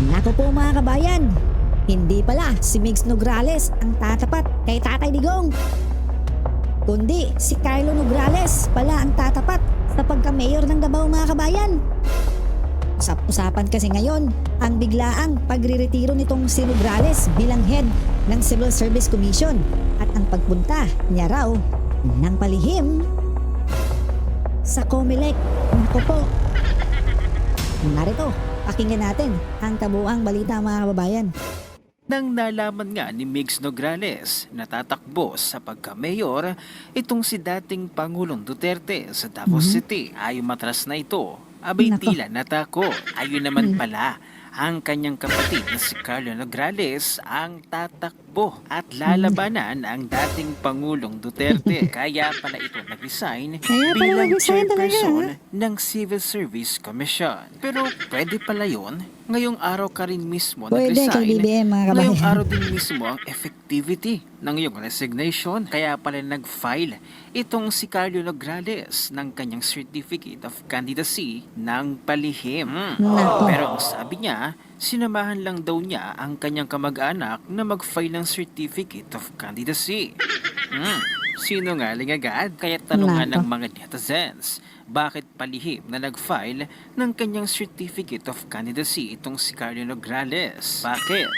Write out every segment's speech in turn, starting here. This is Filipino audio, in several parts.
Naku po mga kabayan, hindi pala si Migs Nograles ang tatapat kay Tatay Digong, kundi si Karlo Nograles pala ang tatapat sa pagka-mayor ng Davao mga kabayan. Usap-usapan kasi ngayon ang biglaang pagreretiro nitong si Nograles bilang head ng Civil Service Commission at ang pagpunta niya raw ng palihim sa COMELEC. Naku po. Narito, pakinggan natin ang kabuuang balita mga kababayan. Nang nalaman nga ni Migs Nograles na tatakbo sa pagka-mayor itong si dating Pangulong Duterte sa Davao City ay umatras na ito. Abay Nako. tila natakot. Ayun naman pala, ang kanyang kapatid na si Karlo Nograles ang tatakbo at lalabanan ang dating Pangulong Duterte. Kaya pala ito nag-resign Kaya pala bilang nag-resign talaga, chairperson ng Civil Service Commission. Pero pwede pala yun? Ngayong araw ka rin mismo Pwede kay nag-resign. BBM mga Ngayong kabayan. araw din mismo ang effectivity ng iyong resignation. Kaya pala nag-file itong si Karlo Nograles ng kanyang Certificate of Candidacy ng palihim. Nako. Pero ang sabi niya, sinamahan lang daw niya ang kanyang kamag-anak na mag-file ng Certificate of Candidacy. Sinungaling agad, kaya tanungan ng Nako. mga netizens, bakit palihim na nag-file ng kanyang Certificate of Candidacy itong si Karlo Nograles? Bakit?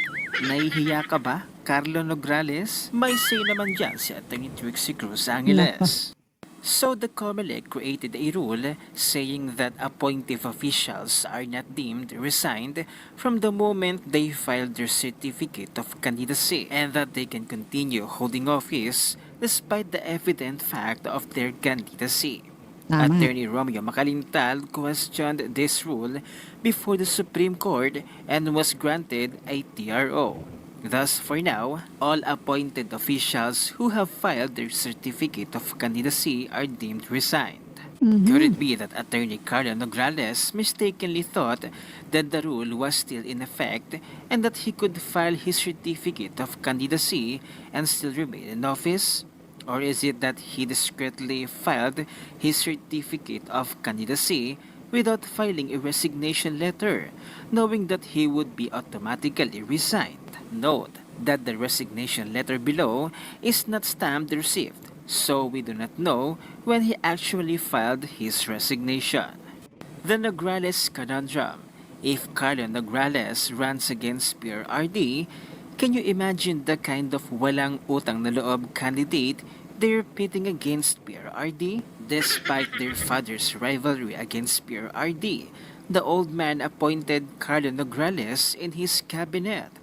Nahihiya ka ba, Karlo Nograles? May say naman dyan si ating Cruz Angeles. So the COMELEC created a rule saying that appointive officials are not deemed resigned from the moment they filed their certificate of candidacy and that they can continue holding office despite the evident fact of their candidacy. Tama. Attorney Romeo Macalintal questioned this rule before the Supreme Court and was granted a TRO. Thus, for now, all appointed officials who have filed their certificate of candidacy are deemed resigned. Could it be that Attorney Karlo Nograles mistakenly thought that the rule was still in effect and that he could file his certificate of candidacy and still remain in office? Or is it that he discreetly filed his certificate of candidacy without filing a resignation letter, knowing that he would be automatically resigned? Note that the resignation letter below is not stamped received, so we do not know when he actually filed his resignation. The Nograles conundrum. If Karlo Nograles runs against PRRD, can you imagine the kind of walang utang na loob candidate they're pitting against PRRD? Despite their father's rivalry against PRRD, the old man appointed Karlo Nograles in his cabinet.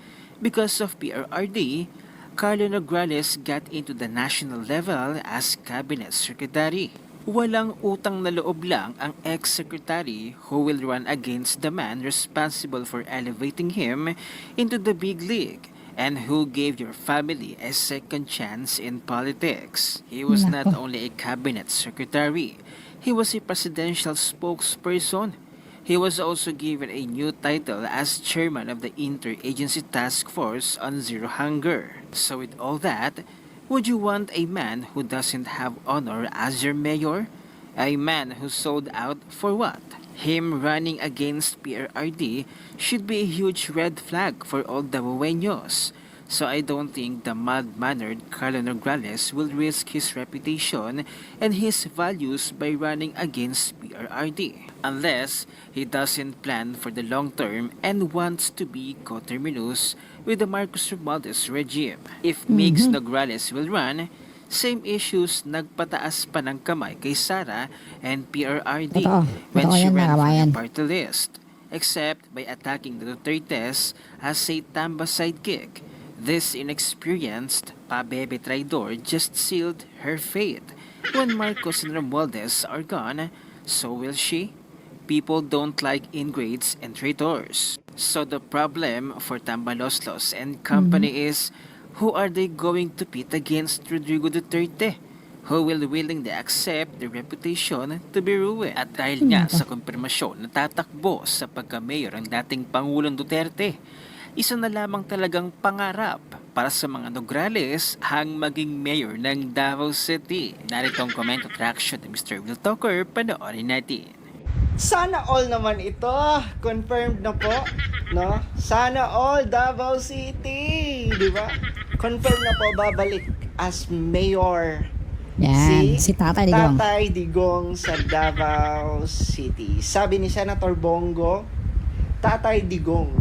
Because of PRRD, Karlo Nograles got into the national level as cabinet secretary. Walang utang na loob lang ang ex-secretary who will run against the man responsible for elevating him into the big league and who gave your family a second chance in politics. He was not only a cabinet secretary, he was a presidential spokesperson. He was also given a new title as chairman of the Interagency Task Force on Zero Hunger. So with all that, would you want a man who doesn't have honor as your mayor? A man who sold out for what? Him running against PRRD should be a huge red flag for all Davaoeños. So I don't think the mild-mannered Karlo Nograles will risk his reputation and his values by running against PRRD. Unless he doesn't plan for the long term and wants to be coterminous with the Marcos Romualdez regime. If Migs Nograles will run, same issues nagpataas pa ng kamay kay Sara and PRRD Totoo. when Totoo she yan, mga ran for kabayan. the party list, except by attacking the Dutertes as a Tamba sidekick. This inexperienced pabebe traidor just sealed her fate. When Marcos and Romualdez are gone, so will she. People don't like ingrates and traitors. So the problem for Tambaloslos and company is, who are they going to pit against Rodrigo Duterte? Who will willingly accept the reputation to be ruined? At dahil nga sa konfirmasyon na tatakbo sa pagka-mayor ang dating Pangulong Duterte, isa na lamang talagang pangarap para sa mga Nograles ang maging mayor ng Davao City. Narito ang comment at reaction ni Mr. Will Talker, panoorin natin. Sana all naman ito. Confirmed na po. no? Sana all Davao City, di ba? Confirm na po babalik as mayor Yan, si Tatay Digong. Tatay Digong sa Davao City. Sabi ni Senator Bongo, Tatay Digong,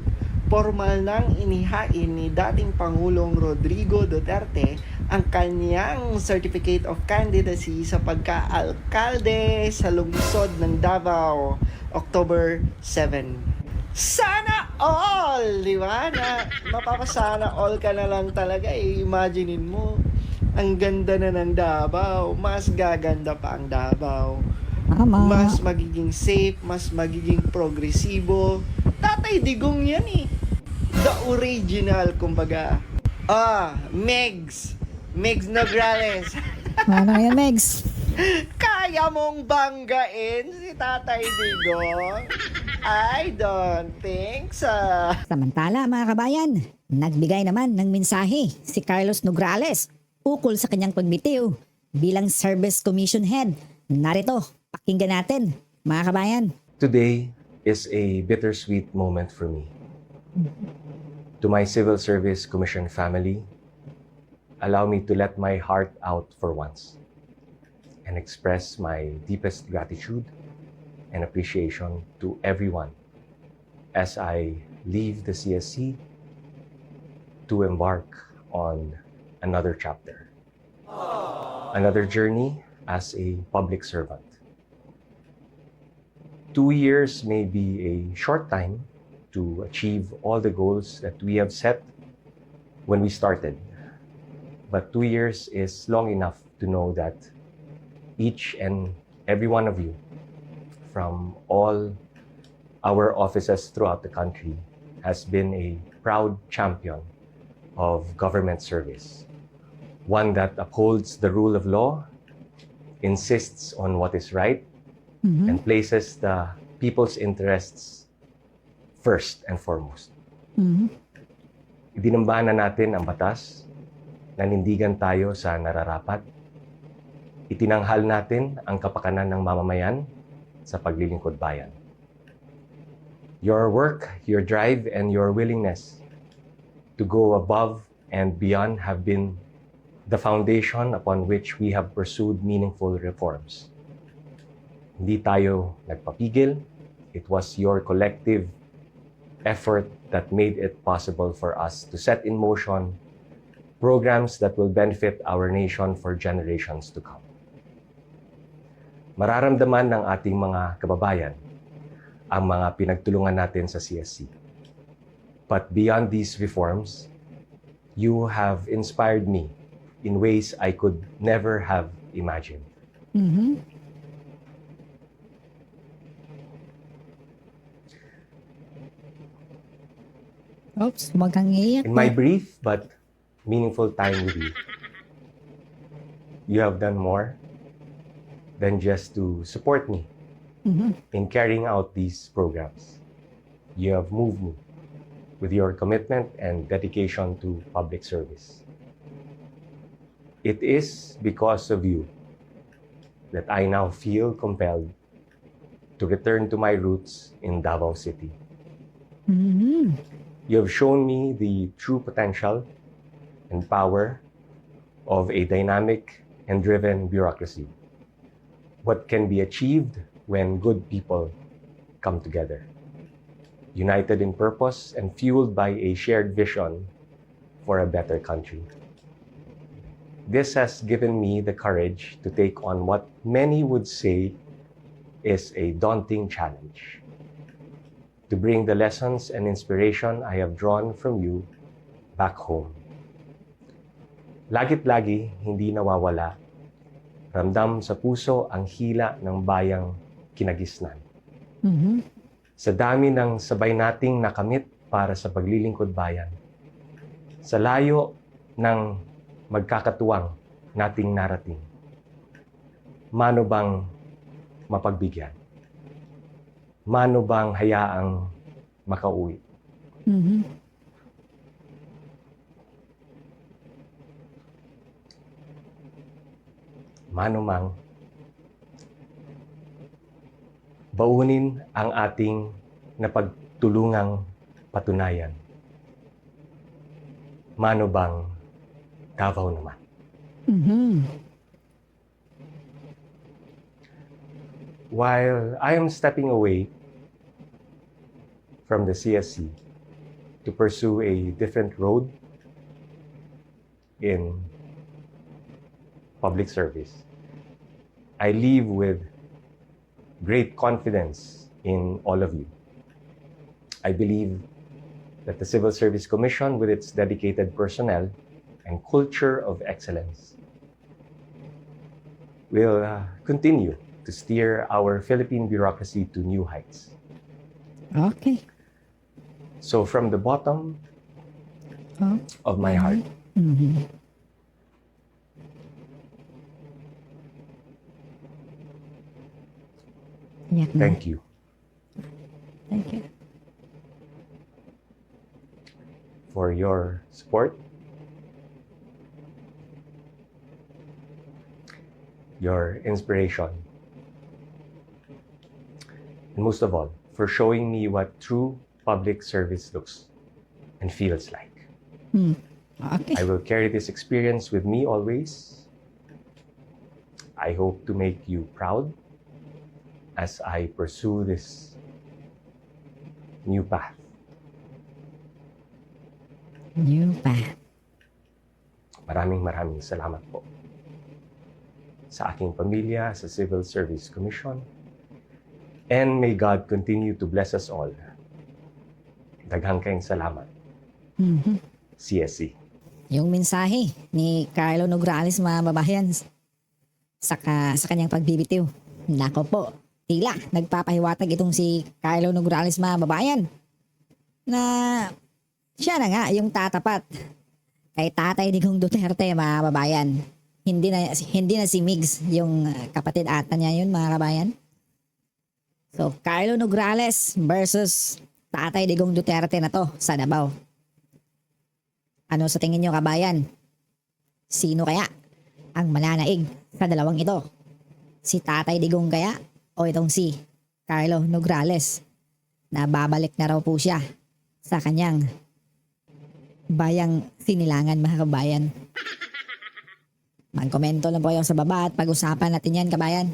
formal nang inihain ni dating Pangulong Rodrigo Duterte ang kanyang Certificate of Candidacy sa pagka-alkalde sa lungsod ng Davao, October 7. Sana all! Di ba? Na mapapasana all ka na lang talaga. Imaginein mo, ang ganda na ng Davao. Mas gaganda pa ang Davao. Tama. Mas magiging safe, mas magiging progresibo. Tatay Digong yan eh. The original, kumbaga. Megs Nograles. Ano yan, Megs? Kaya mong banggain si Tatay Digong? I don't think so. Samantala mga kabayan, nagbigay naman ng mensahe si Karlo Nograles ukol sa kanyang pagbitiw bilang Service Commission Head. Narito, pakinggan natin mga kabayan. Today is a bittersweet moment for me. To my Civil Service Commission family, allow me to let my heart out for once and express my deepest gratitude and appreciation to everyone as I leave the CSC to embark on another chapter, another journey as a public servant. 2 years may be a short time to achieve all the goals that we have set when we started. But 2 years is long enough to know that each and every one of you from all our offices throughout the country has been a proud champion of government service. One that upholds the rule of law, insists on what is right, and places the people's interests first and foremost. Idinambahan na natin ang batas, nanindigan tayo sa nararapat, itinanghal natin ang kapakanan ng mamamayan sa paglilingkod bayan. Your work, your drive, and your willingness to go above and beyond have been the foundation upon which we have pursued meaningful reforms. Hindi tayo nagpapigil. It was your collective effort that made it possible for us to set in motion programs that will benefit our nation for generations to come. Mararamdaman ng ating mga kababayan ang mga pinagtulungan natin sa CSC. But beyond these reforms, you have inspired me in ways I could never have imagined. Oops, huwag kang iiyak. In my brief but meaningful time with you have done more than just to support me in carrying out these programs. You have moved me with your commitment and dedication to public service. It is because of you that I now feel compelled to return to my roots in Davao City. You have shown me the true potential and power of a dynamic and driven bureaucracy. What can be achieved when good people come together, united in purpose and fueled by a shared vision for a better country. This has given me the courage to take on what many would say is a daunting challenge, to bring the lessons and inspiration I have drawn from you back home. Lagit-lagi hindi nawawala, ramdam sa puso ang hila ng bayang kinagisnan. Sa dami ng sabay nating nakamit para sa paglilingkod bayan, sa layo ng magkakatuwang nating narating, mano bang mapagbigyan? Mano bang hayaang makauwi? Mano mang baunin ang ating napagtulungang patunayan. Mano bang Davao naman? While I am stepping away from the CSC to pursue a different road in public service, I leave with great confidence in all of you. I believe that the Civil Service Commission, with its dedicated personnel and culture of excellence, will continue to steer our Philippine bureaucracy to new heights. Okay. So from the bottom of my heart, Iyak na. thank you Thank you. for your support, your inspiration, and most of all, for showing me what true public service looks and feels like. Okay. I will carry this experience with me always. I hope to make you proud as I pursue this new path. New path. Maraming salamat po sa aking pamilya, sa Civil Service Commission, and may God continue to bless us all. Daghang kayong salamat, CSC. Yung mensahe ni Karlo Nograles, mga babayan, sa kanyang pagbibitiw. Nako po, tila nagpapahiwatig itong si Karlo Nograles, mga babayan, na siya na nga yung tatapat kay Tatay Digong Duterte, mga babayan. Hindi na si Migs, yung kapatid ata niya yun, mga kabayan. So, Karlo Nograles versus Tatay Digong Duterte na to sa Davao. Ano sa tingin nyo, kabayan? Sino kaya ang mananaig sa dalawang ito? Si Tatay Digong kaya o itong si Karlo Nograles na babalik na raw po siya sa kanyang bayang sinilangan, mga kabayan? Mag-komento lang po kayo sa baba at pag-usapan natin yan, kabayan.